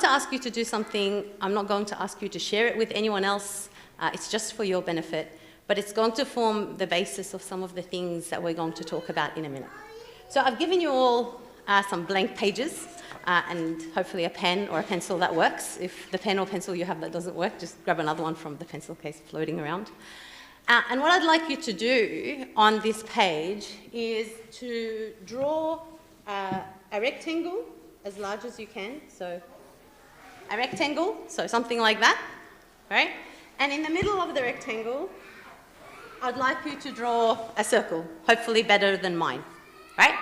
to ask you to do something. I'm not going to ask you to share it with anyone else. It's just for your benefit. But it's going to form the basis of some of the things that we're going to talk about in a minute. So I've given you all some blank pages and hopefully a pen or a pencil that works. If the pen or pencil you have that doesn't work, just grab another one from the pencil case floating around. And what I'd like you to do on this page is to draw a rectangle as large as you can. So a rectangle, so something like that, right? And in the middle of the rectangle, I'd like you to draw a circle, hopefully better than mine, right?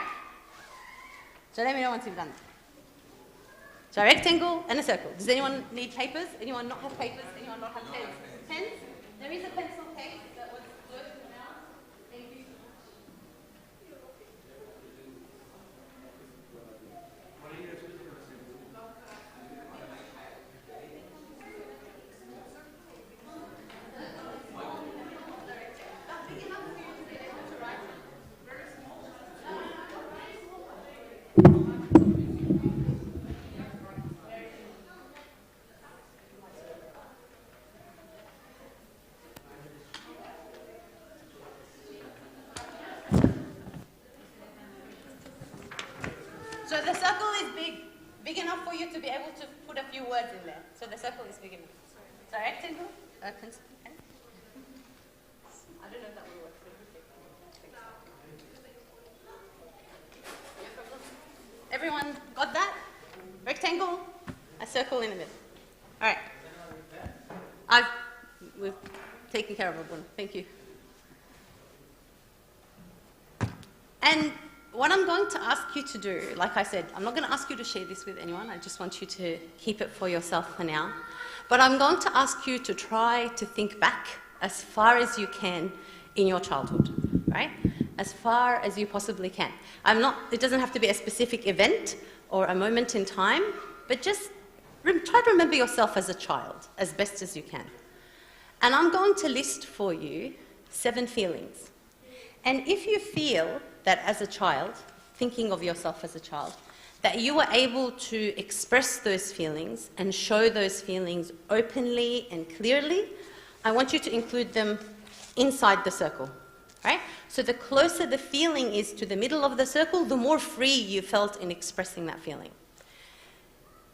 So let me know once you've done it. So a rectangle and a circle. Does anyone need papers? Anyone not have papers? Anyone not have pens? Pens? There is a pencil case that was floating around. Thank you. So the circle is big enough for you to be able to put a few words in there. So the circle is big enough. So rectangle, pencil, pen. I don't know if that will work. Everyone got that? Rectangle, a circle in the middle. All right. We've taken care of everyone. Thank you. And what I'm going to ask you to do, like I said, I'm not going to ask you to share this with anyone. I just want you to keep it for yourself for now. But I'm going to ask you to try to think back as far as you can in your childhood, right? As far as you possibly can. It doesn't have to be a specific event or a moment in time, but just try to remember yourself as a child as best as you can. And I'm going to list for you 7 feelings. And if you feel that as a child, thinking of yourself as a child, that you were able to express those feelings and show those feelings openly and clearly, I want you to include them inside the circle, right? So the closer the feeling is to the middle of the circle, the more free you felt in expressing that feeling.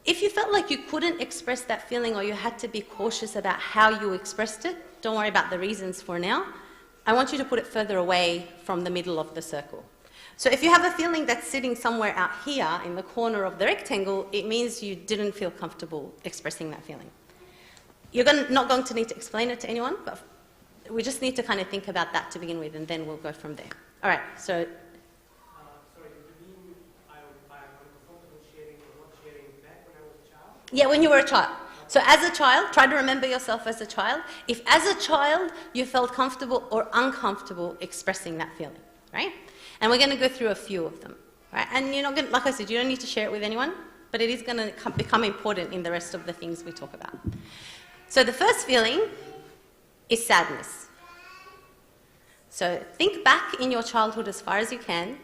If you felt like you couldn't express that feeling or you had to be cautious about how you expressed it, don't worry about the reasons for now. I want you to put it further away from the middle of the circle. So if you have a feeling that's sitting somewhere out here in the corner of the rectangle, it means you didn't feel comfortable expressing that feeling. You're not going to need to explain it to anyone, but we just need to kind of think about that to begin with, and then we'll go from there. All right, so... sorry, do you mean I'm uncomfortable sharing or not sharing back when I was a child? Yeah, when you were a child. So as a child, try to remember yourself as a child. If as a child you felt comfortable or uncomfortable expressing that feeling, right? And we're going to go through a few of them, right? And you're not going to, like I said, you don't need to share it with anyone, but it is going to become important in the rest of the things we talk about. So the first feeling is sadness. So think back in your childhood as far as you can,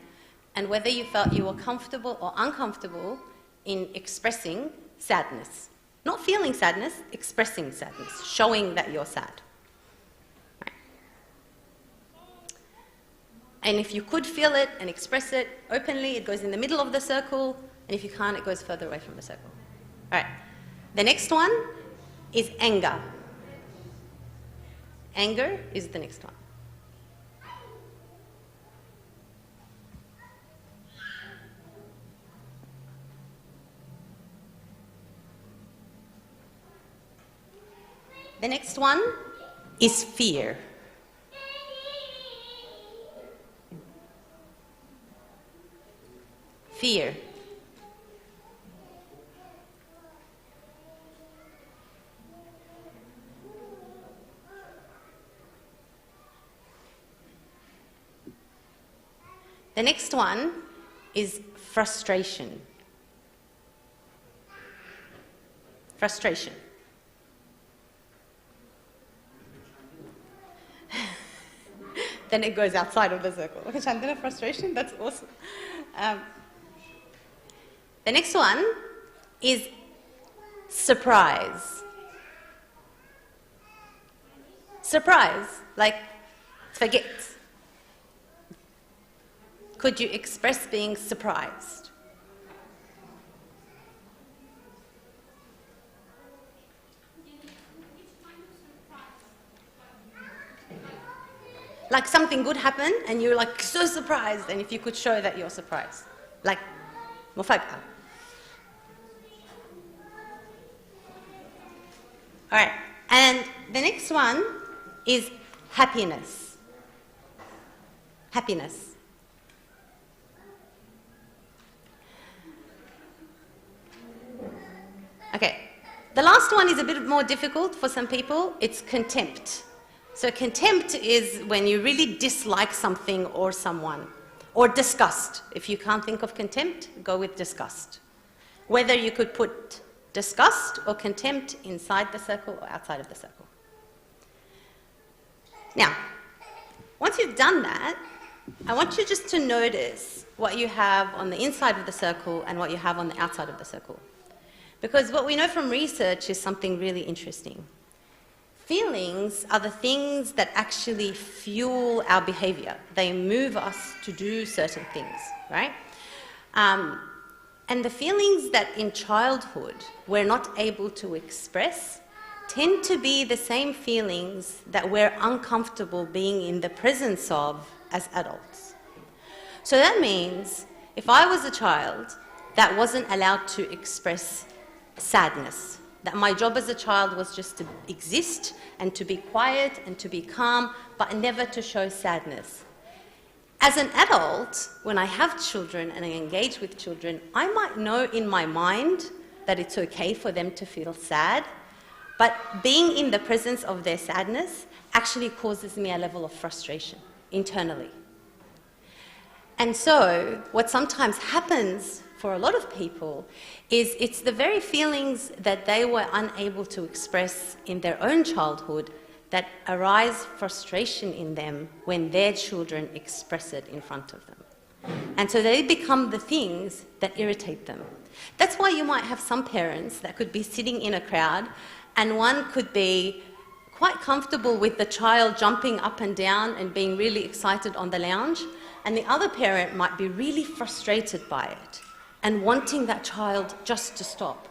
and whether you felt you were comfortable or uncomfortable in expressing sadness. Not feeling sadness, expressing sadness, showing that you're sad. Right. And if you could feel it and express it openly, it goes in the middle of the circle, and if you can't, it goes further away from the circle. All right. The next one is anger. Anger is the next one. The next one is fear. Fear. The next one is frustration. Frustration. Then it goes outside of the circle. Okay, Chandana, frustration, that's awesome. The next one is surprise. Surprise, like forget. Could you express being surprised? Like something good happened and you're like so surprised, and if you could show that you're surprised. Like مفاجأة. All right, and the next one is happiness. Happiness. Okay, the last one is a bit more difficult for some people. It's contempt. So contempt is when you really dislike something or someone. Or disgust. If you can't think of contempt, go with disgust. Whether you could put disgust or contempt inside the circle or outside of the circle. Now, once you've done that, I want you just to notice what you have on the inside of the circle and what you have on the outside of the circle. Because what we know from research is something really interesting. Feelings are the things that actually fuel our behavior. They move us to do certain things, right? And the feelings that in childhood we're not able to express tend to be the same feelings that we're uncomfortable being in the presence of as adults. So that means if I was a child that wasn't allowed to express sadness, that my job as a child was just to exist and to be quiet and to be calm, but never to show sadness. As an adult, when I have children and I engage with children, I might know in my mind that it's okay for them to feel sad, but being in the presence of their sadness actually causes me a level of frustration internally. And so what sometimes happens for a lot of people is it's the very feelings that they were unable to express in their own childhood that arise frustration in them when their children express it in front of them. And so they become the things that irritate them. That's why you might have some parents that could be sitting in a crowd and one could be quite comfortable with the child jumping up and down and being really excited on the lounge, and the other parent might be really frustrated by it and wanting that child just to stop.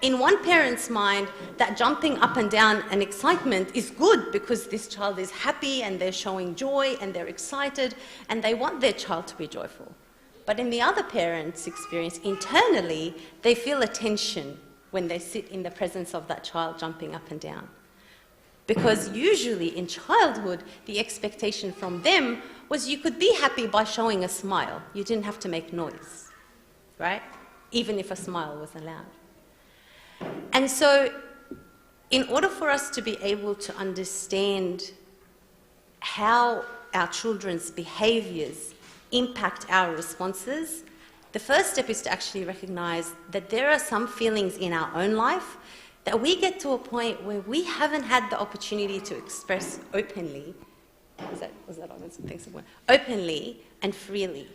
In one parent's mind, that jumping up and down and excitement is good because this child is happy and they're showing joy and they're excited and they want their child to be joyful. But in the other parent's experience, internally, they feel a tension when they sit in the presence of that child jumping up and down. Because usually in childhood, the expectation from them was you could be happy by showing a smile. You didn't have to make noise, right? Even if a smile was allowed. And so in order for us to be able to understand how our children's behaviours impact our responses, the first step is to actually recognise that there are some feelings in our own life that we get to a point where we haven't had the opportunity to express openly. Openly and freely.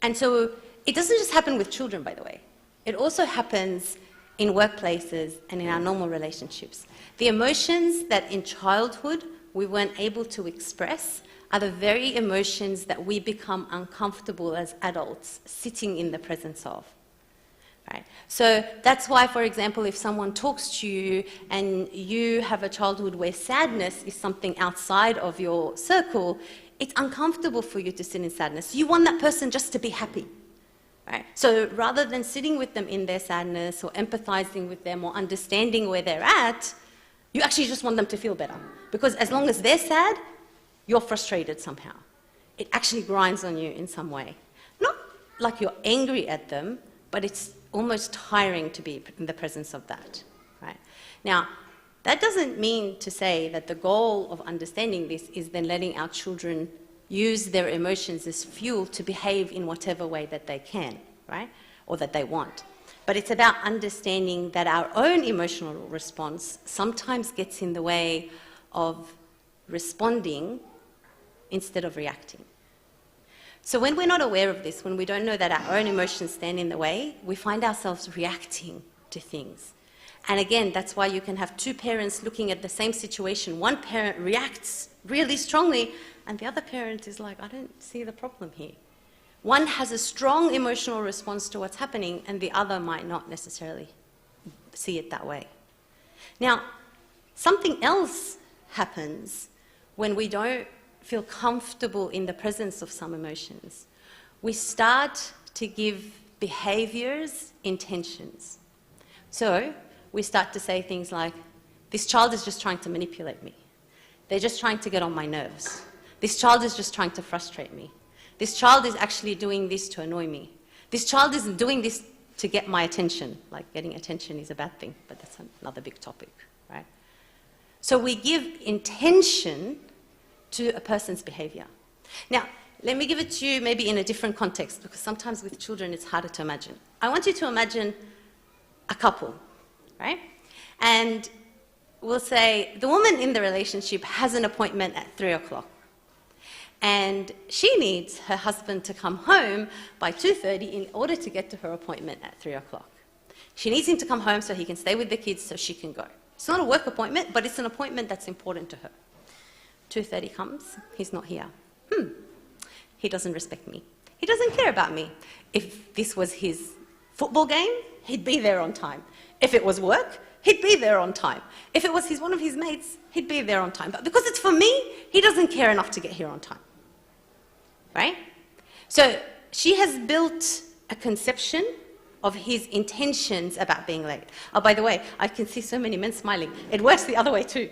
And so it doesn't just happen with children, by the way. It also happens in workplaces and in our normal relationships. The emotions that in childhood we weren't able to express are the very emotions that we become uncomfortable as adults sitting in the presence of. Right? So that's why, for example, if someone talks to you and you have a childhood where sadness is something outside of your circle, it's uncomfortable for you to sit in sadness. You want that person just to be happy. Right? So rather than sitting with them in their sadness or empathizing with them or understanding where they're at, you actually just want them to feel better. Because as long as they're sad, you're frustrated somehow. It actually grinds on you in some way. Not like you're angry at them, but it's almost tiring to be in the presence of that. Right? Now, that doesn't mean to say that the goal of understanding this is then letting our children use their emotions as fuel to behave in whatever way that they can, right? Or that they want. But it's about understanding that our own emotional response sometimes gets in the way of responding instead of reacting. So when we're not aware of this, when we don't know that our own emotions stand in the way, we find ourselves reacting to things. And again, that's why you can have two parents looking at the same situation. One parent reacts really strongly, and the other parent is like, I don't see the problem here. One has a strong emotional response to what's happening, and the other might not necessarily see it that way. Now, something else happens when we don't feel comfortable in the presence of some emotions. We start to give behaviors intentions. So we start to say things like, this child is just trying to manipulate me. They're just trying to get on my nerves. This child is just trying to frustrate me. This child is actually doing this to annoy me. This child isn't doing this to get my attention. Like, getting attention is a bad thing, but that's another big topic, right? So we give intention to a person's behavior. Now, let me give it to you maybe in a different context, because sometimes with children it's harder to imagine. I want you to imagine a couple, right? And we'll say the woman in the relationship has an appointment at 3 o'clock. And she needs her husband to come home by 2:30 in order to get to her appointment at 3 o'clock. She needs him to come home so he can stay with the kids so she can go. It's not a work appointment, but it's an appointment that's important to her. 2:30 comes, he's not here. He doesn't respect me. He doesn't care about me. If this was his football game, he'd be there on time. If it was work, he'd be there on time. If it was one of his mates, he'd be there on time. But because it's for me, he doesn't care enough to get here on time. Right? So she has built a conception of his intentions about being late. Oh, by the way, I can see so many men smiling. It works the other way too.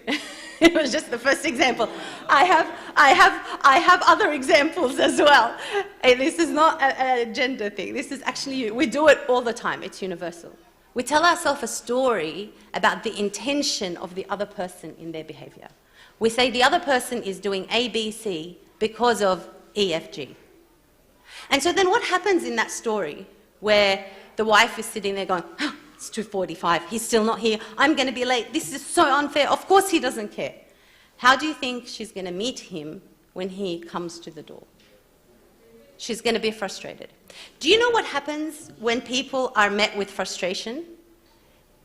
It was just the first example. I have other examples as well. This is not a gender thing. This is actually, we do it all the time. It's universal. We tell ourselves a story about the intention of the other person in their behavior. We say the other person is doing A, B, C because of E, F, G. And so then what happens in that story where the wife is sitting there going, oh, it's 2:45, he's still not here, I'm going to be late, this is so unfair, of course he doesn't care. How do you think she's going to meet him when he comes to the door? She's going to be frustrated. Do you know what happens when people are met with frustration?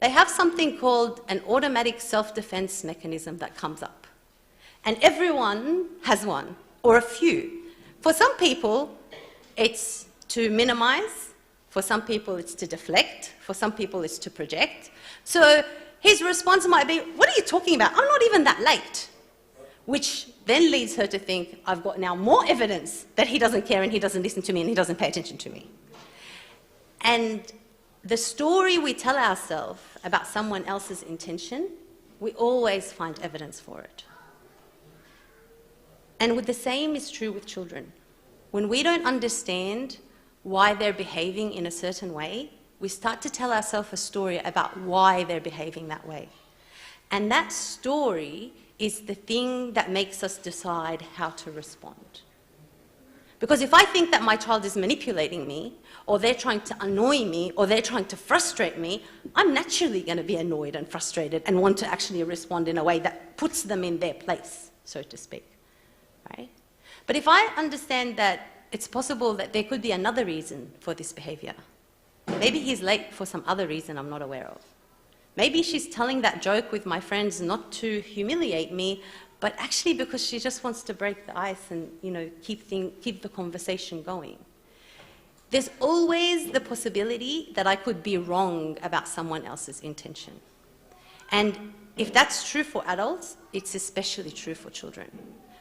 They have something called an automatic self-defense mechanism that comes up. And everyone has one, or a few. For some people, it's to minimize. For some people, it's to deflect. For some people, it's to project. So his response might be, what are you talking about? I'm not even that late. Which then leads her to think, I've got now more evidence that he doesn't care and he doesn't listen to me and he doesn't pay attention to me. And the story we tell ourselves about someone else's intention, we always find evidence for it. And the same is true with children. When we don't understand why they're behaving in a certain way, we start to tell ourselves a story about why they're behaving that way. And that story is the thing that makes us decide how to respond. Because if I think that my child is manipulating me, or they're trying to annoy me, or they're trying to frustrate me, I'm naturally going to be annoyed and frustrated and want to actually respond in a way that puts them in their place, so to speak. Right? But if I understand that it's possible that there could be another reason for this behavior, maybe he's late for some other reason I'm not aware of. Maybe she's telling that joke with my friends not to humiliate me, but actually because she just wants to break the ice and, keep the conversation going. There's always the possibility that I could be wrong about someone else's intention. And if that's true for adults, it's especially true for children.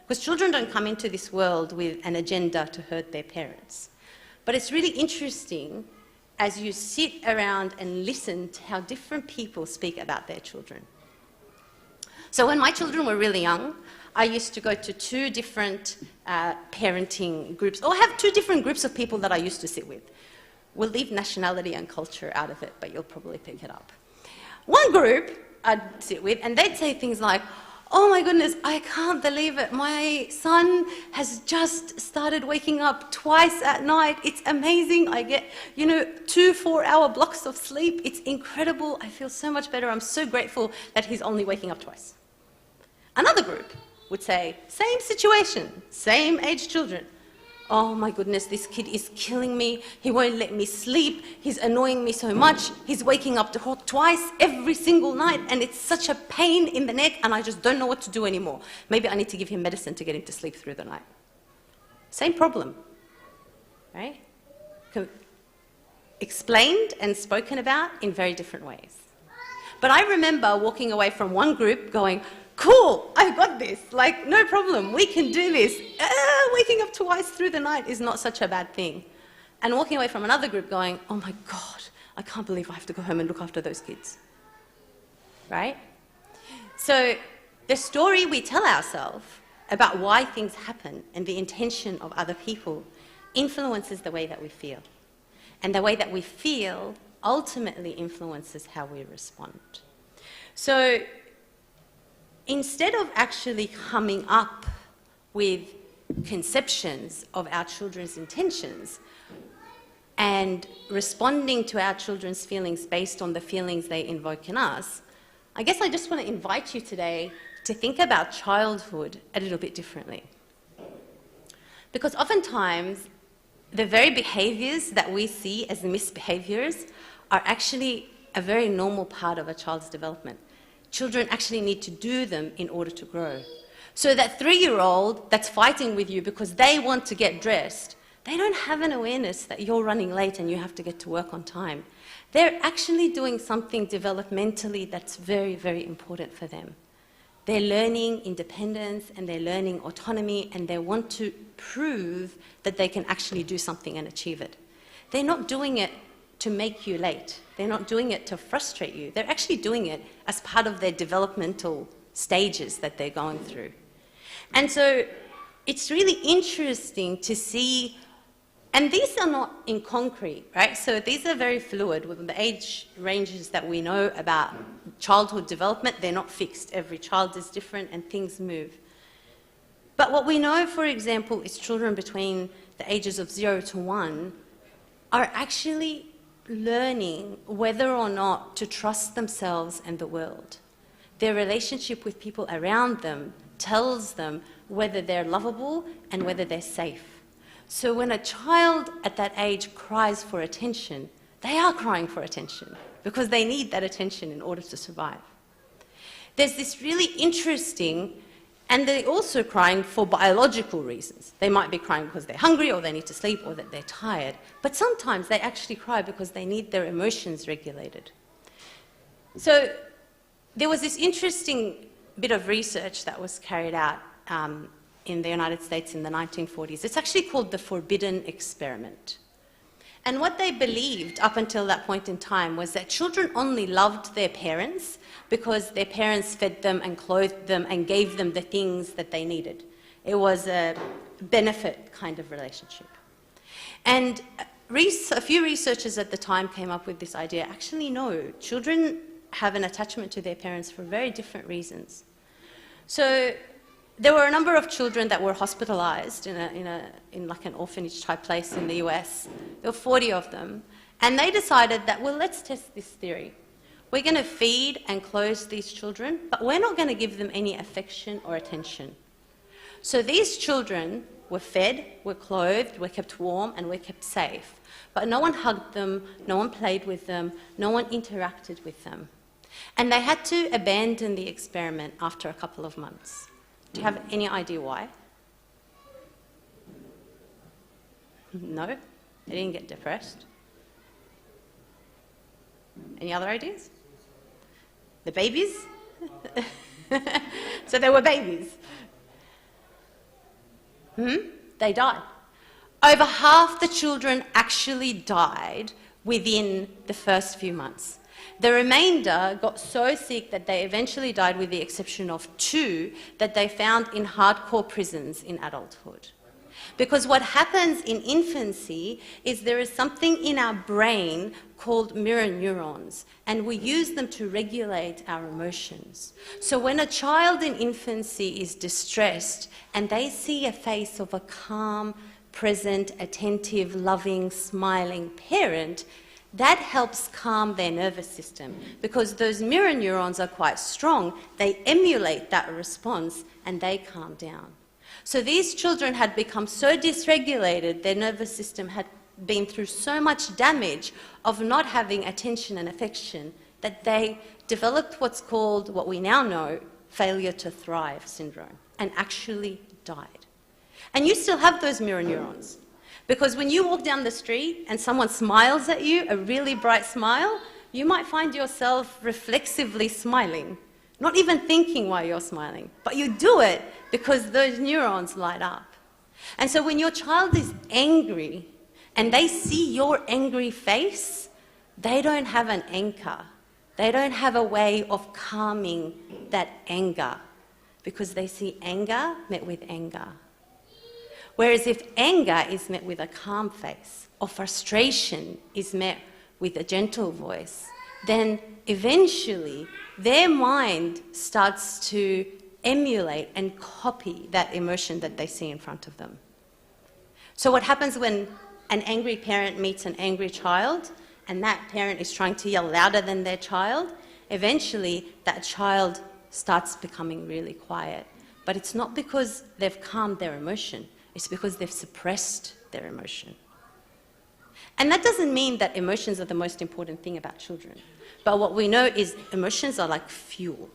Because children don't come into this world with an agenda to hurt their parents. But it's really interesting as you sit around and listen to how different people speak about their children. So when my children were really young, I used to go to 2 different parenting groups, or have 2 different groups of people that I used to sit with. We'll leave nationality and culture out of it, but you'll probably pick it up. One group I'd sit with, and they'd say things like, oh my goodness, I can't believe it. My son has just started waking up twice at night. It's amazing. I get, 2 4-hour blocks of sleep. It's incredible. I feel so much better. I'm so grateful that he's only waking up twice. Another group would say, same situation, same age children. oh my goodness, this kid is killing me. He won't let me sleep. He's annoying me so much. He's waking up twice every single night, and it's such a pain in the neck, and I just don't know what to do anymore. Maybe I need to give him medicine to get him to sleep through the night. Same problem, right? Explained and spoken about in very different ways. But I remember walking away from one group going, cool, I've got this, like, no problem, we can do this. Waking up twice through the night is not such a bad thing. And walking away from another group going, oh my God, I can't believe I have to go home and look after those kids. Right? So the story we tell ourselves about why things happen and the intention of other people influences the way that we feel. And the way that we feel ultimately influences how we respond. So instead of actually coming up with conceptions of our children's intentions and responding to our children's feelings based on the feelings they invoke in us, I guess I just want to invite you today to think about childhood a little bit differently. Because oftentimes, the very behaviours that we see as misbehaviours are actually a very normal part of a child's development. Children actually need to do them in order to grow. So that 3-year-old that's fighting with you because they want to get dressed, they don't have an awareness that you're running late and you have to get to work on time. They're actually doing something developmentally that's very, very important for them. They're learning independence and they're learning autonomy, and they want to prove that they can actually do something and achieve it. They're not doing it to make you late. They're not doing it to frustrate you. They're actually doing it as part of their developmental stages that they're going through. And so it's really interesting to see, and these are not in concrete, right? So these are very fluid. With the age ranges that we know about childhood development, they're not fixed. Every child is different and things move. But what we know, for example, is children between the ages of 0 to 1 are actually learning whether or not to trust themselves and the world. Their relationship with people around them tells them whether they're lovable and whether they're safe. So when a child at that age cries for attention, they are crying for attention because they need that attention in order to survive. There's this really interesting, and they're also crying for biological reasons. They might be crying because they're hungry or they need to sleep or that they're tired, but sometimes they actually cry because they need their emotions regulated. So there was this interesting bit of research that was carried out in the United States in the 1940s. It's actually called the Forbidden Experiment. And what they believed up until that point in time was that children only loved their parents because their parents fed them and clothed them and gave them the things that they needed. It was a benefit kind of relationship. And a few researchers at the time came up with this idea. Actually, no, children have an attachment to their parents for very different reasons. So there were a number of children that were hospitalized in like an orphanage type place in the US. There were 40 of them. And they decided that, well, let's test this theory. We're going to feed and clothe these children, but we're not going to give them any affection or attention. So these children were fed, were clothed, were kept warm, and were kept safe. But no one hugged them, no one played with them, no one interacted with them. And they had to abandon the experiment after a couple of months. Do you have any idea why? No? They didn't get depressed? Any other ideas? The babies? So they were babies. They died. Over half the children actually died within the first few months. The remainder got so sick that they eventually died, with the exception of 2 that they found in hardcore prisons in adulthood. Because what happens in infancy is there is something in our brain called mirror neurons, and we use them to regulate our emotions. So when a child in infancy is distressed and they see a face of a calm, present, attentive, loving, smiling parent, that helps calm their nervous system, because those mirror neurons are quite strong. They emulate that response and they calm down. So these children had become so dysregulated, their nervous system had been through so much damage of not having attention and affection that they developed what's called, what we now know, failure to thrive syndrome, and actually died. And you still have those mirror neurons. Because when you walk down the street and someone smiles at you, a really bright smile, you might find yourself reflexively smiling, not even thinking why you're smiling, but you do it because those neurons light up. And so when your child is angry and they see your angry face, they don't have an anchor. They don't have a way of calming that anger because they see anger met with anger. Whereas if anger is met with a calm face, or frustration is met with a gentle voice, then eventually their mind starts to emulate and copy that emotion that they see in front of them. So what happens when an angry parent meets an angry child, and that parent is trying to yell louder than their child, eventually that child starts becoming really quiet. But it's not because they've calmed their emotion. It's because they've suppressed their emotion. And that doesn't mean that emotions are the most important thing about children. But what we know is emotions are like fuel.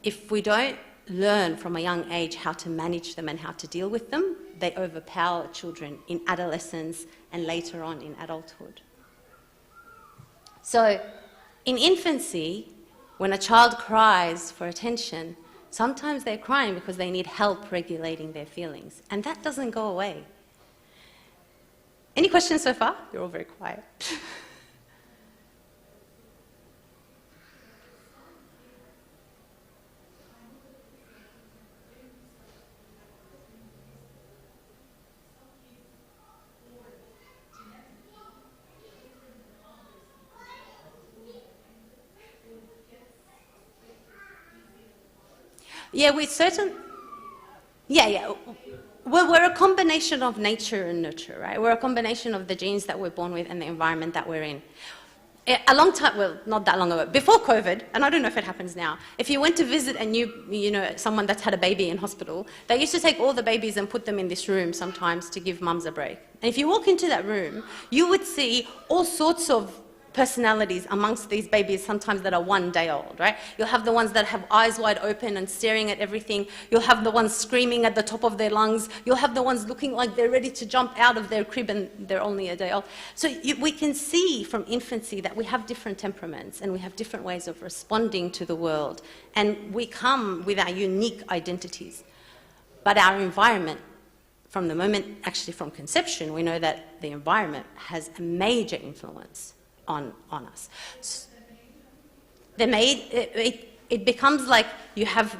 If we don't learn from a young age how to manage them and how to deal with them, they overpower children in adolescence and later on in adulthood. So in infancy, when a child cries for attention, sometimes they're crying because they need help regulating their feelings, and that doesn't go away. Any questions so far? You're all very quiet. Yeah, we're a combination of nature and nurture, right? We're a combination of the genes that we're born with and the environment that we're in. A long time, well, not that long ago, before COVID, and I don't know if it happens now, if you went to visit and you know, someone that's had a baby in hospital, they used to take all the babies and put them in this room sometimes to give mums a break. And if you walk into that room, you would see all sorts of personalities amongst these babies sometimes that are 1 day old, right? You'll have the ones that have eyes wide open and staring at everything. You'll have the ones screaming at the top of their lungs. You'll have the ones looking like they're ready to jump out of their crib and they're only a day old. So we can see from infancy that we have different temperaments and we have different ways of responding to the world. And we come with our unique identities. But our environment, from the moment, actually from conception, we know that the environment has a major influence on us. It becomes like you have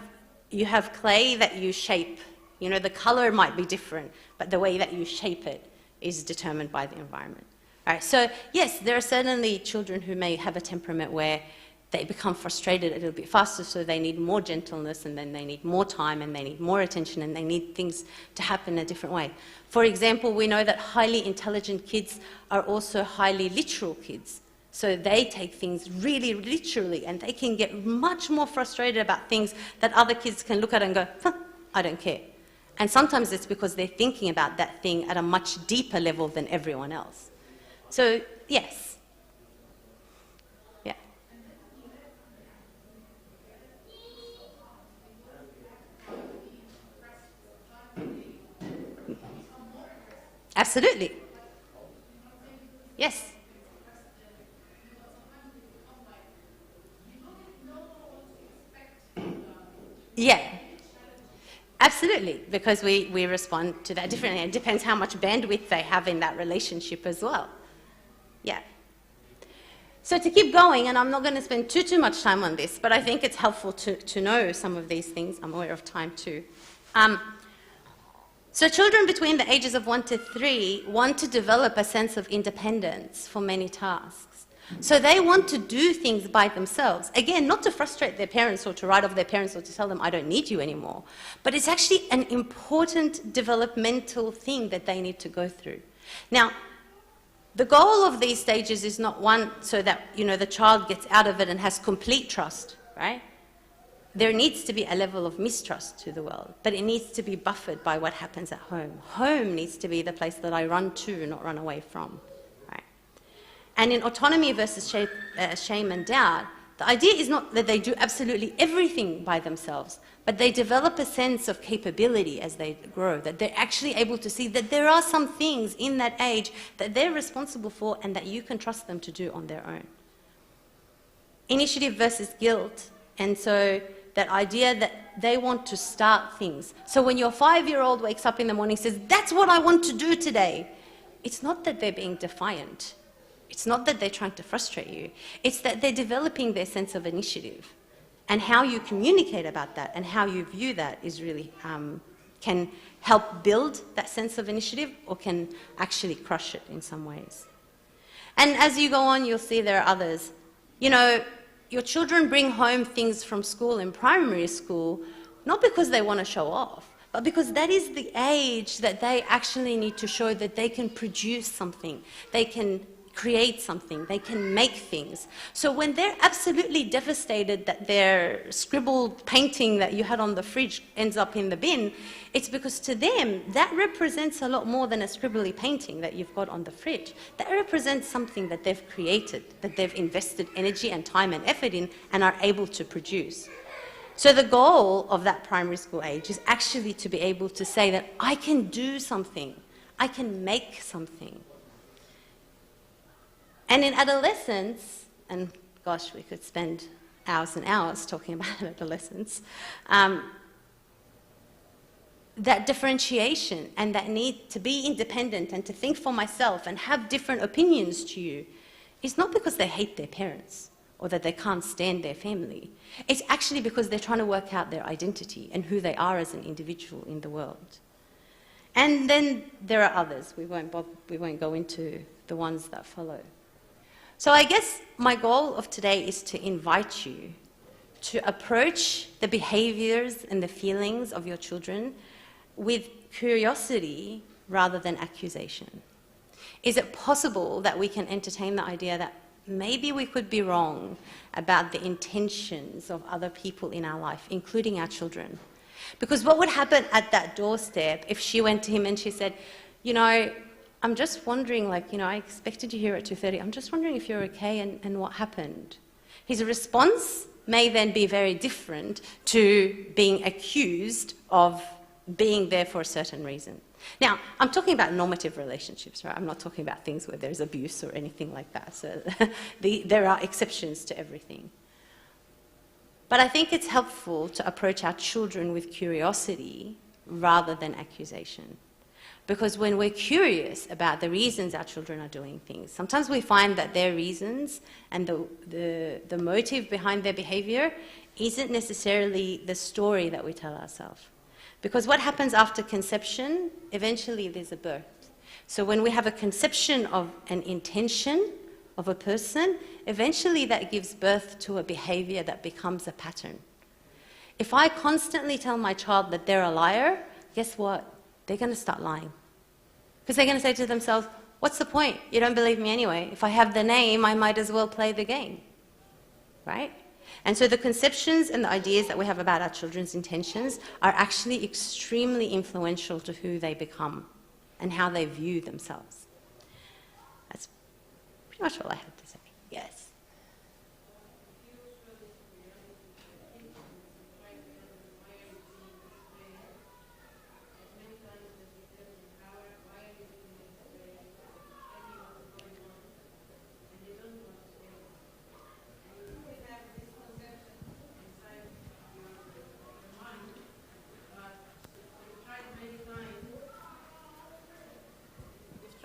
clay that you shape. You know, the color might be different, but the way that you shape it is determined by the environment. All right, so yes, there are certainly children who may have a temperament where they become frustrated a little bit faster, so they need more gentleness, and then they need more time, and they need more attention, and they need things to happen a different way. For example, we know that highly intelligent kids are also highly literal kids. So they take things really literally, and they can get much more frustrated about things that other kids can look at and go, huh, I don't care. And sometimes it's because they're thinking about that thing at a much deeper level than everyone else. So, yes. Yeah. Absolutely. Yes. Yeah. Absolutely, because we respond to that differently. It depends how much bandwidth they have in that relationship as well. Yeah. So to keep going, and I'm not going to spend too much time on this, but I think it's helpful to know some of these things. I'm aware of time too. So children between the ages of 1 to 3 want to develop a sense of independence for many tasks. So they want to do things by themselves. Again, not to frustrate their parents or to write off their parents or to tell them, I don't need you anymore. But it's actually an important developmental thing that they need to go through. Now, the goal of these stages is not one so that, you know, the child gets out of it and has complete trust, right? there needs to be a level of mistrust to the world, but it needs to be buffered by what happens at home. Home needs to be the place that I run to, not run away from. Right? And in autonomy versus shame and doubt, the idea is not that they do absolutely everything by themselves, but they develop a sense of capability as they grow, that they're actually able to see that there are some things in that age that they're responsible for and that you can trust them to do on their own. Initiative versus guilt, and so that idea that they want to start things. So when your 5-year-old wakes up in the morning and says, that's what I want to do today, it's not that they're being defiant. It's not that they're trying to frustrate you. It's that they're developing their sense of initiative. And how you communicate about that and how you view that is really, can help build that sense of initiative or can actually crush it in some ways. And as you go on, you'll see there are others. You know, your children bring home things from school in primary school, not because they want to show off, but because that is the age that they actually need to show that they can produce something, they can create something, they can make things. So when they're absolutely devastated that their scribbled painting that you had on the fridge ends up in the bin, it's because to them that represents a lot more than a scribbly painting that you've got on the fridge. That represents something that they've created, that they've invested energy and time and effort in and are able to produce. So the goal of that primary school age is actually to be able to say that I can do something, I can make something. And in adolescence, and gosh, we could spend hours and hours talking about adolescence, that differentiation and that need to be independent and to think for myself and have different opinions to you is not because they hate their parents or that they can't stand their family. It's actually because they're trying to work out their identity and who they are as an individual in the world. And then there are others. We won't go into the ones that follow. So I guess my goal of today is to invite you to approach the behaviors and the feelings of your children with curiosity rather than accusation. Is it possible that we can entertain the idea that maybe we could be wrong about the intentions of other people in our life, including our children? Because what would happen at that doorstep if she went to him and she said, you know, I'm just wondering, like, you know, I expected you here at 2:30. I'm just wondering if you're okay and what happened. His response may then be very different to being accused of being there for a certain reason. Now, I'm talking about normative relationships, right? I'm not talking about things where there's abuse or anything like that. So there are exceptions to everything. But I think it's helpful to approach our children with curiosity rather than accusation. Because when we're curious about the reasons our children are doing things, sometimes we find that their reasons and the motive behind their behavior isn't necessarily the story that we tell ourselves. Because what happens after conception, eventually there's a birth. So when we have a conception of an intention of a person, eventually that gives birth to a behavior that becomes a pattern. If I constantly tell my child that they're a liar, guess what? They're going to start lying. Because they're going to say to themselves, what's the point? You don't believe me anyway. If I have the name, I might as well play the game. Right? And so the conceptions and the ideas that we have about our children's intentions are actually extremely influential to who they become and how they view themselves. That's pretty much all I had to say. Yes.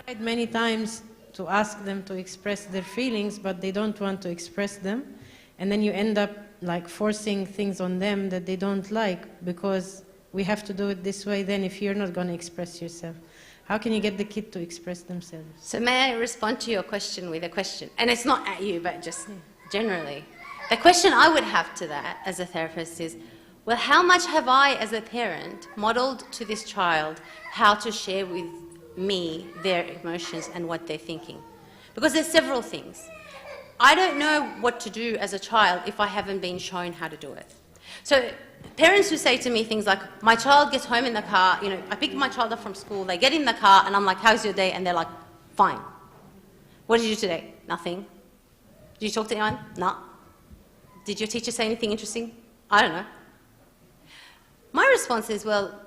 Tried many times to ask them to express their feelings, but they don't want to express them, and then you end up like forcing things on them that they don't like because we have to do it this way. Then if you're not going to express yourself, how can you get the kid to express themselves? So may I respond to your question with a question? And it's not at you, but just generally. The question I would have to that as a therapist is, well, how much have I as a parent modeled to this child how to share with me their emotions and what they're thinking? Because there's several things. I don't know what to do as a child if I haven't been shown how to do it. So parents who say to me things like, my child gets home in the car, I pick my child up from school, they get in the car, and I'm like, how's your day? And they're like, fine. What did you do today? Nothing. Did you talk to anyone? No. Did your teacher say anything interesting? I don't know. My response is, well,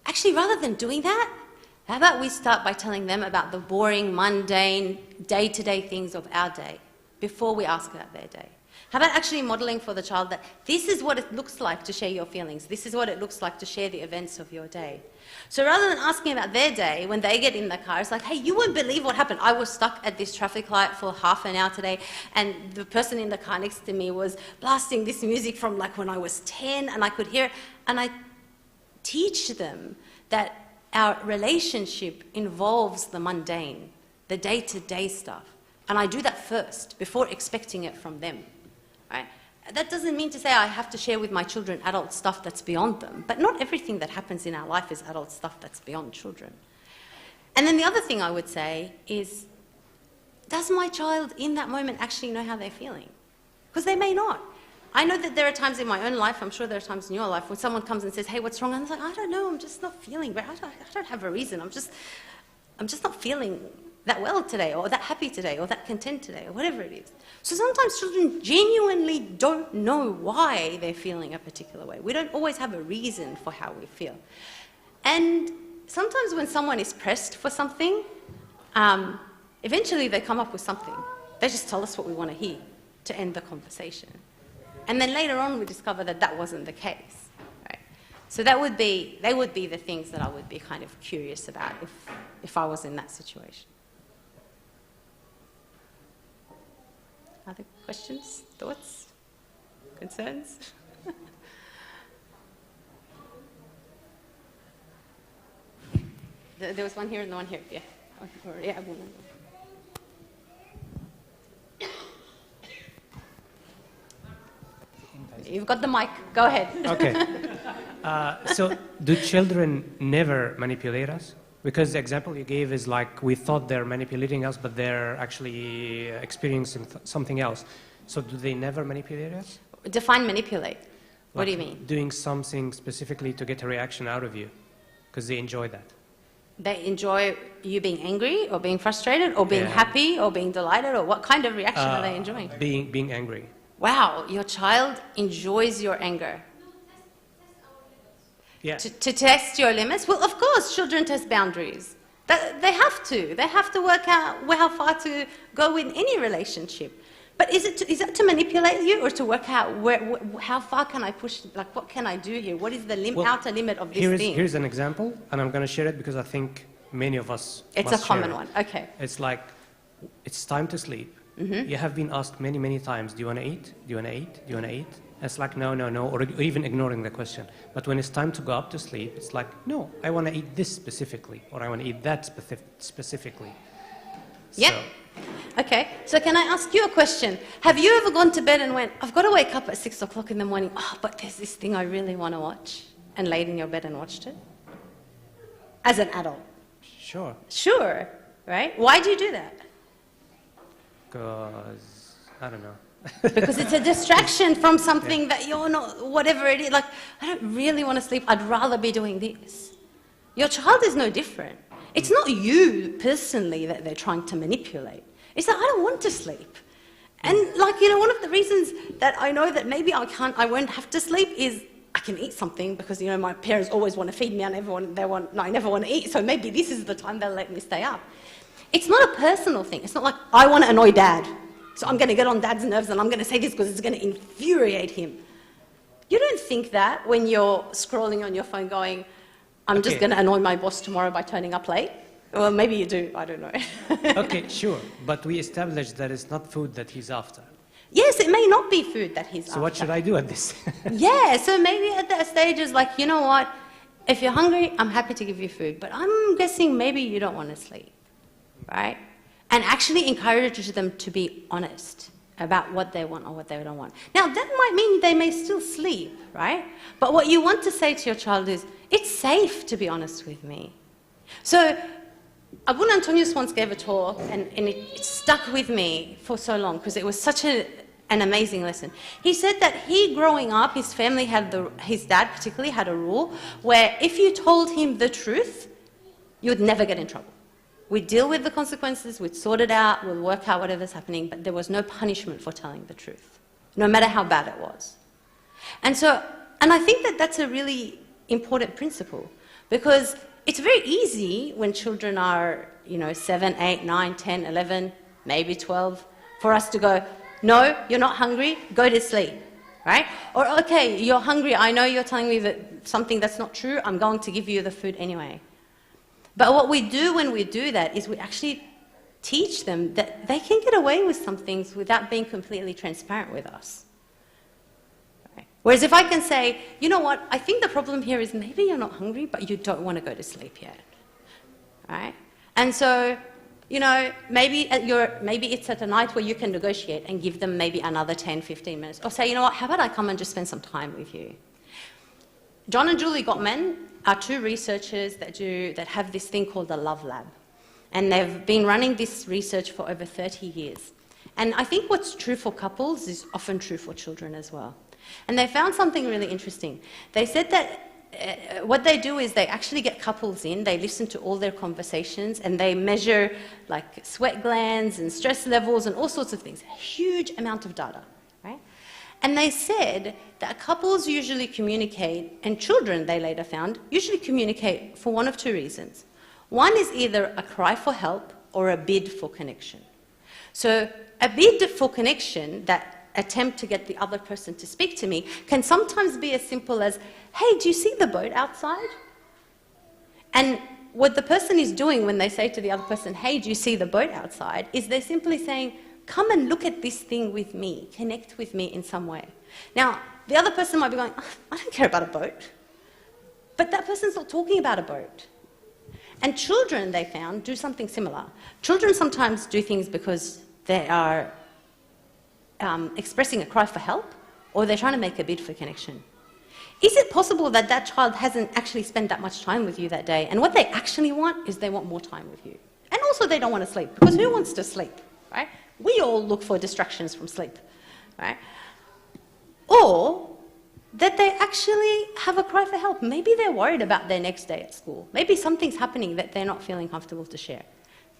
actually, rather than doing that, how about we start by telling them about the boring, mundane, day-to-day things of our day before we ask about their day? How about actually modelling for the child that this is what it looks like to share your feelings, this is what it looks like to share the events of your day. So rather than asking about their day, when they get in the car, it's like, hey, you won't believe what happened. I was stuck at this traffic light for half an hour today, and the person in the car next to me was blasting this music from like when I was 10, and I could hear it, and I teach them that our relationship involves the mundane, the day-to-day stuff. And I do that first, before expecting it from them. Right? That doesn't mean to say I have to share with my children adult stuff that's beyond them. But not everything that happens in our life is adult stuff that's beyond children. And then the other thing I would say is, does my child in that moment actually know how they're feeling? Because they may not. I know that there are times in my own life, I'm sure there are times in your life, when someone comes and says, hey, what's wrong? And I'm like, I don't know, I'm just not feeling well. I don't have a reason. I'm just not feeling that well today, or that happy today, or that content today, or whatever it is. So sometimes children genuinely don't know why they're feeling a particular way. We don't always have a reason for how we feel. And sometimes when someone is pressed for something, eventually they come up with something. They just tell us what we want to hear to end the conversation. And then later on we discover that that wasn't the case. Right? So they would be the things that I would be kind of curious about if I was in that situation. Other questions, thoughts, concerns? There was one here and the one here, yeah. Yeah, you've got the mic, go ahead. Okay. So do children never manipulate us? Because the example you gave is like we thought they're manipulating us, but they're actually experiencing something else. So do they never manipulate us? Define manipulate. What do you mean? Doing something specifically to get a reaction out of you, because they enjoy that. They enjoy you being angry or being frustrated or being happy or being delighted, or what kind of reaction are they enjoying? Being angry. Wow, your child enjoys your anger. Yeah. To test your limits? Well, of course, children test boundaries. They have to. They have to work out how far to go in any relationship. But is it to manipulate you, or to work out how far can I push, like what can I do here? What is the outer limit of this thing? Here's an example, and I'm going to share it because I think many of us It's a common one, okay. It's like, it's time to sleep. Mm-hmm. You have been asked many, many times, do you want to eat? Do you want to eat? Do you want to eat? It's like, no, or even ignoring the question. But when it's time to go up to sleep, it's like, no, I want to eat this specifically, or I want to eat that specifically. Yeah. So. Okay, so can I ask you a question? Have you ever gone to bed and went, I've got to wake up at 6 o'clock in the morning, but there's this thing I really want to watch, and laid in your bed and watched it? As an adult? Sure. Sure, right? Why do you do that? Because, I don't know. Because it's a distraction from something that you're not, whatever it is. Like, I don't really want to sleep. I'd rather be doing this. Your child is no different. It's not you personally that they're trying to manipulate. It's that I don't want to sleep. And one of the reasons that I know that maybe I won't have to sleep is I can eat something because, my parents always want to feed me and I never want to eat. So maybe this is the time they'll let me stay up. It's not a personal thing. It's not like I want to annoy Dad. So I'm going to get on Dad's nerves and I'm going to say this because it's going to infuriate him. You don't think that when you're scrolling on your phone going, I'm just going to annoy my boss tomorrow by turning up late. Well, maybe you do. I don't know. Okay, sure. But we established that it's not food that he's after. Yes, it may not be food that he's after. So what should I do at this? Yeah, so maybe at that stage is like, you know what? If you're hungry, I'm happy to give you food. But I'm guessing maybe you don't want to sleep, right? And actually encourage them to be honest about what they want or what they don't want. Now, that might mean they may still sleep, right? But what you want to say to your child is, it's safe to be honest with me. So, Abuna Antonius once gave a talk, and it stuck with me for so long, because it was such a an amazing lesson. He said that growing up, his family his dad particularly had a rule where if you told him the truth, you would never get in trouble. We'd deal with the consequences, we'd sort it out, we'll work out whatever's happening, but there was no punishment for telling the truth, no matter how bad it was. And I think that that's a really important principle, because it's very easy when children are, 7, 8, 9, 10, 11, maybe 12, for us to go, no, you're not hungry, go to sleep, right? Or, okay, you're hungry, I know you're telling me that something that's not true, I'm going to give you the food anyway. But what we do when we do that is we actually teach them that they can get away with some things without being completely transparent with us. Right? Whereas if I can say, you know what, I think the problem here is maybe you're not hungry, but you don't want to go to sleep yet. Right? And so, maybe it's at a night where you can negotiate and give them maybe another 10, 15 minutes. Or say, you know what, how about I come and just spend some time with you? John and Julie Gottman are two researchers that have this thing called the Love Lab. And they've been running this research for over 30 years. And I think what's true for couples is often true for children as well. And they found something really interesting. They said that what they do is they actually get couples in, they listen to all their conversations, and they measure like sweat glands and stress levels and all sorts of things. A huge amount of data, right? And they said that couples usually communicate, and children, they later found, usually communicate for one of two reasons. One is either a cry for help or a bid for connection. So a bid for connection, that attempt to get the other person to speak to me, can sometimes be as simple as, hey, do you see the boat outside? And what the person is doing when they say to the other person, hey, do you see the boat outside, is they're simply saying, come and look at this thing with me, connect with me in some way. Now, the other person might be going, I don't care about a boat. But that person's not talking about a boat. And children, they found, do something similar. Children sometimes do things because they are expressing a cry for help, or they're trying to make a bid for connection. Is it possible that that child hasn't actually spent that much time with you that day, and what they actually want is they want more time with you? And also they don't want to sleep, because who wants to sleep, right? We all look for distractions from sleep, right? Or that they actually have a cry for help. Maybe they're worried about their next day at school. Maybe something's happening that they're not feeling comfortable to share.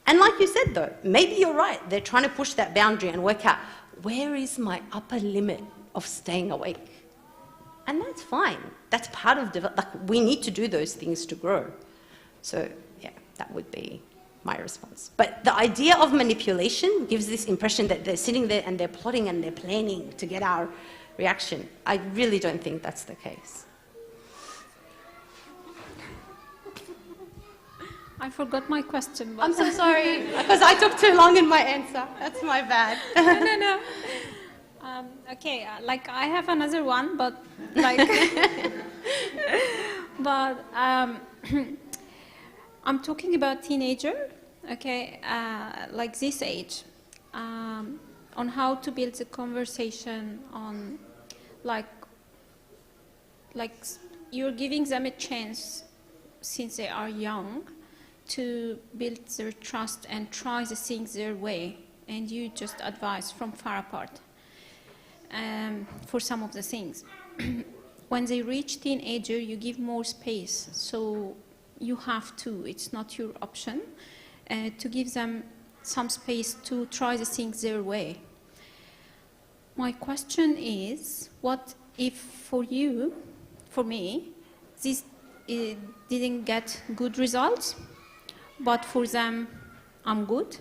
And like you said, though, maybe you're right. They're trying to push that boundary and work out, where is my upper limit of staying awake? And that's fine. That's part of we need to do those things to grow. So, yeah, that would be my response. But the idea of manipulation gives this impression that they're sitting there and they're plotting and they're planning to get our reaction. I really don't think that's the case. I forgot my question. I'm so sorry, because I took too long in my answer. That's my bad. No. Okay, like I have another one, but like, I'm talking about teenager, okay, like this age, on how to build the conversation on, like you're giving them a chance since they are young to build their trust and try the things their way, and you just advise from far apart for some of the things. When they reach teenager, you give more space, so you have to, it's not your option, to give them some space to try the things their way. My question is, what if for me, this didn't get good results, but for them, I'm good?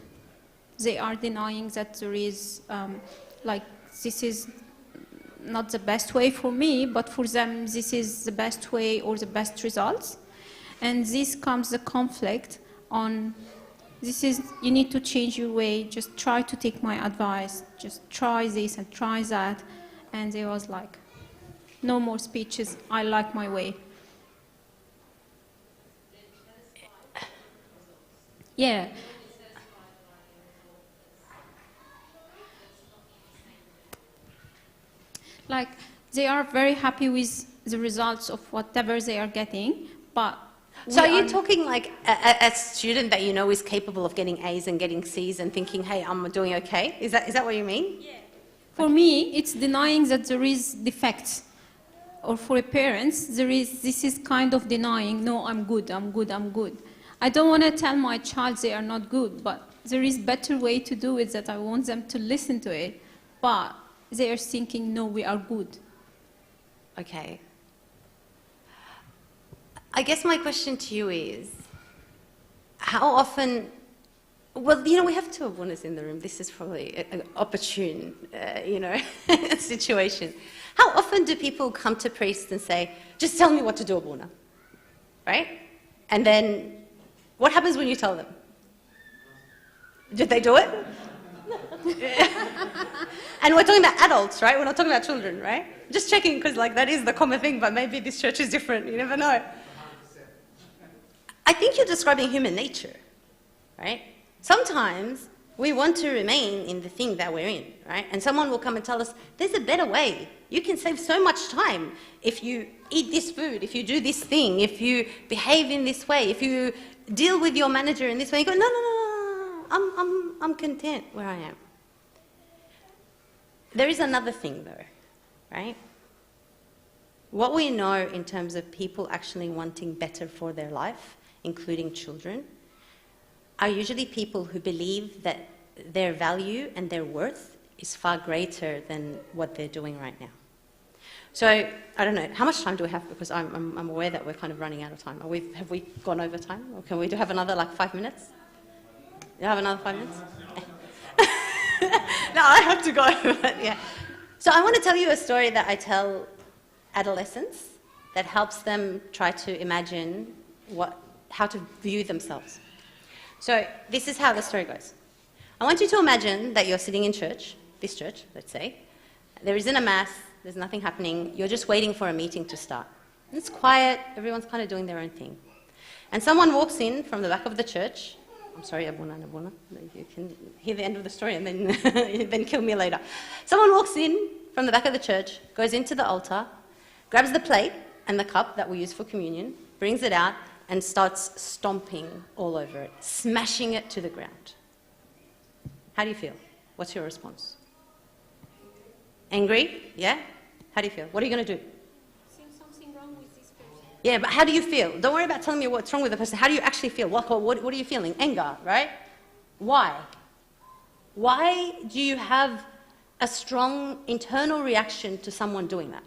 They are denying that there is, this is not the best way for me, but for them, this is the best way or the best results. And this comes the conflict on, you need to change your way, just try to take my advice, just try this and try that. And they was like, no more speeches, I like my way. Yeah. Like, they are very happy with the results of whatever they are getting, but... So are you talking like a student that you know is capable of getting A's and getting C's and thinking, hey, I'm doing okay? Is that what you mean? Yeah. For me, it's denying that there is defects. Or for parents, this is kind of denying, no, I'm good, I'm good, I'm good. I don't want to tell my child they are not good, but there is better way to do it that I want them to listen to it. But they are thinking, no, we are good. Okay. I guess my question to you is, how often, well, you know, we have two Abunas in the room. This is probably an opportune, situation. How often do people come to priests and say, just tell me what to do, Abuna? Right? And then, what happens when you tell them? Did they do it? And we're talking about adults, right? We're not talking about children, right? Just checking, because that is the common thing, but maybe this church is different. You never know. I think you're describing human nature, right? Sometimes we want to remain in the thing that we're in, right? And someone will come and tell us, there's a better way. You can save so much time if you eat this food, if you do this thing, if you behave in this way, if you deal with your manager in this way. You go, no, I'm content where I am. There is another thing though, right? What we know in terms of people actually wanting better for their life, including children, are usually people who believe that their value and their worth is far greater than what they're doing right now. So, I don't know, how much time do we have? Because I'm aware that we're kind of running out of time. Have we gone over time? Or can we have another 5 minutes? You have another 5 minutes? No, I have to go over it, yeah. So I want to tell you a story that I tell adolescents that helps them try to imagine how to view themselves. So this is how the story goes. I want you to imagine that you're sitting in church, this church, let's say. There isn't a mass, there's nothing happening, you're just waiting for a meeting to start. It's quiet, everyone's kind of doing their own thing. And someone walks in from the back of the church. I'm sorry, Abuna. You can hear the end of the story and then kill me later. Someone walks in from the back of the church, goes into the altar, grabs the plate and the cup that we use for communion, brings it out, and starts stomping all over it, smashing it to the ground. How do you feel? What's your response? Angry? Yeah? How do you feel? What are you going to do? Seeing something wrong with this person. Yeah, but how do you feel? Don't worry about telling me what's wrong with the person. How do you actually feel? What are you feeling? Anger, right? Why? Why do you have a strong internal reaction to someone doing that?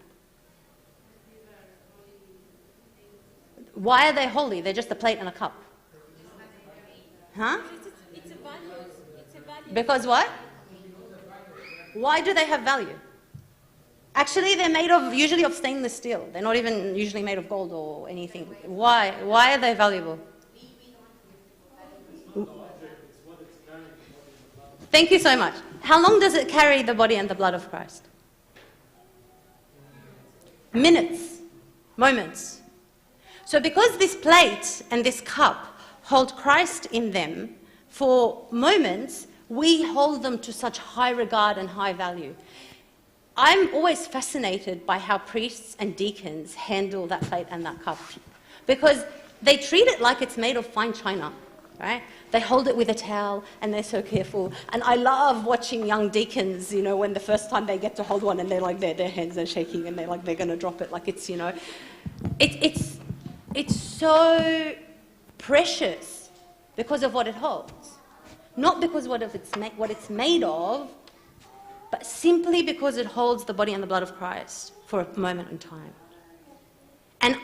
Why are they holy? They're just a plate and a cup. Huh? It's a value. Because what? Why do they have value? Actually, they're made usually of stainless steel. They're not even usually made of gold or anything. Why? Why are they valuable? Thank you so much. How long does it carry the body and the blood of Christ? Minutes, moments. So because this plate and this cup hold Christ in them for moments, we hold them to such high regard and high value. I'm always fascinated by how priests and deacons handle that plate and that cup, because they treat it like it's made of fine china, right? They hold it with a towel and they're so careful. And I love watching young deacons, when the first time they get to hold one and they're like, their hands are shaking and they're going to drop it like it's, It's so precious because of what it holds. Not because of what it's made of, but simply because it holds the body and the blood of Christ for a moment in time. And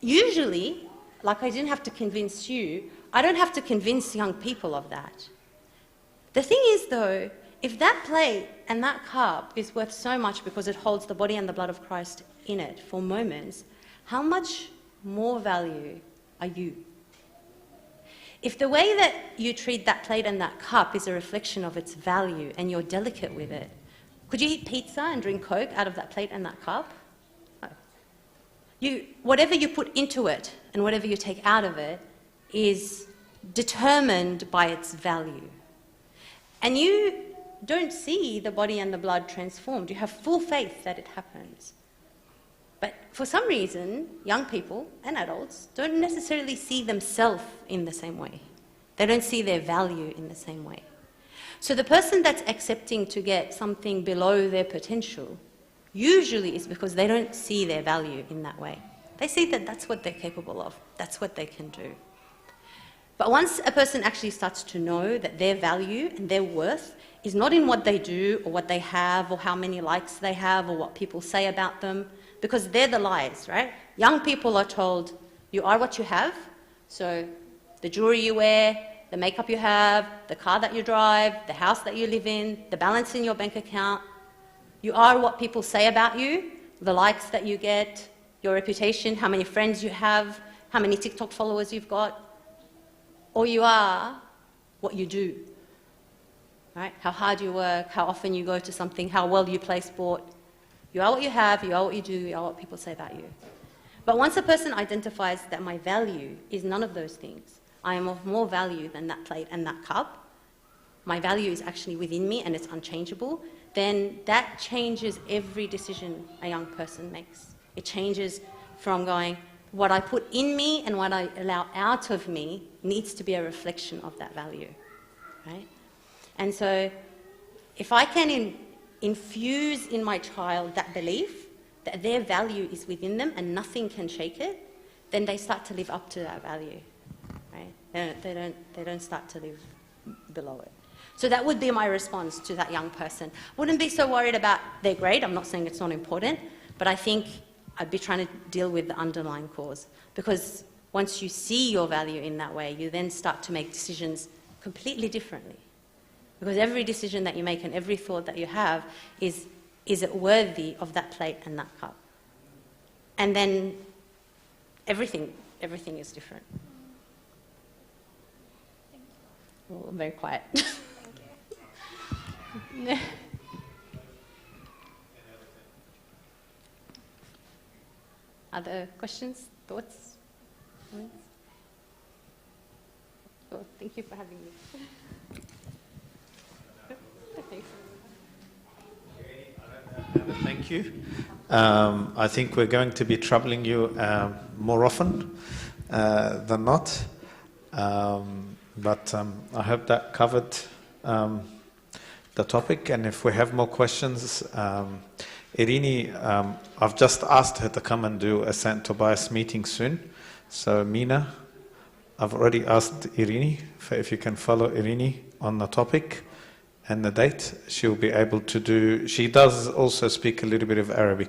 usually, like I didn't have to convince you, I don't have to convince young people of that. The thing is, though, if that plate and that cup is worth so much because it holds the body and the blood of Christ in it for moments, how much more value are you? If the way that you treat that plate and that cup is a reflection of its value and you're delicate with it, could you eat pizza and drink Coke out of that plate and that cup? No. Whatever you put into it and whatever you take out of it is determined by its value. And you don't see the body and the blood transformed. You have full faith that it happens. But for some reason, young people and adults don't necessarily see themselves in the same way. They don't see their value in the same way. So the person that's accepting to get something below their potential usually is because they don't see their value in that way. They see that that's what they're capable of, that's what they can do. But once a person actually starts to know that their value and their worth is not in what they do or what they have or how many likes they have or what people say about them, because they're the lies, right? Young people are told, you are what you have, so the jewelry you wear, the makeup you have, the car that you drive, the house that you live in, the balance in your bank account, you are what people say about you, the likes that you get, your reputation, how many friends you have, how many TikTok followers you've got, or you are what you do, right? How hard you work, how often you go to something, how well you play sport. You are what you have, you are what you do, you are what people say about you. But once a person identifies that my value is none of those things, I am of more value than that plate and that cup, my value is actually within me and it's unchangeable, then that changes every decision a young person makes. It changes from going, what I put in me and what I allow out of me needs to be a reflection of that value, right? And so if I can infuse in my child that belief that their value is within them and nothing can shake it, then they start to live up to that value, right? They don't start to live below it. So that would be my response to that young person. Wouldn't be so worried about their grade. I'm not saying it's not important, but I think I'd be trying to deal with the underlying cause. Because once you see your value in that way, you then start to make decisions completely differently. Because every decision that you make and every thought that you have is it worthy of that plate and that cup? And then everything is different. Oh, I'm very quiet. Other questions, thoughts? Oh, thank you for having me. Thank you. I think we're going to be troubling you more often than not. But I hope that covered the topic. And if we have more questions, Irini, I've just asked her to come and do a St. Tobias meeting soon. So Mina, I've already asked Irini if you can follow Irini on the topic and the date. She'll be able to do. She does also speak a little bit of Arabic.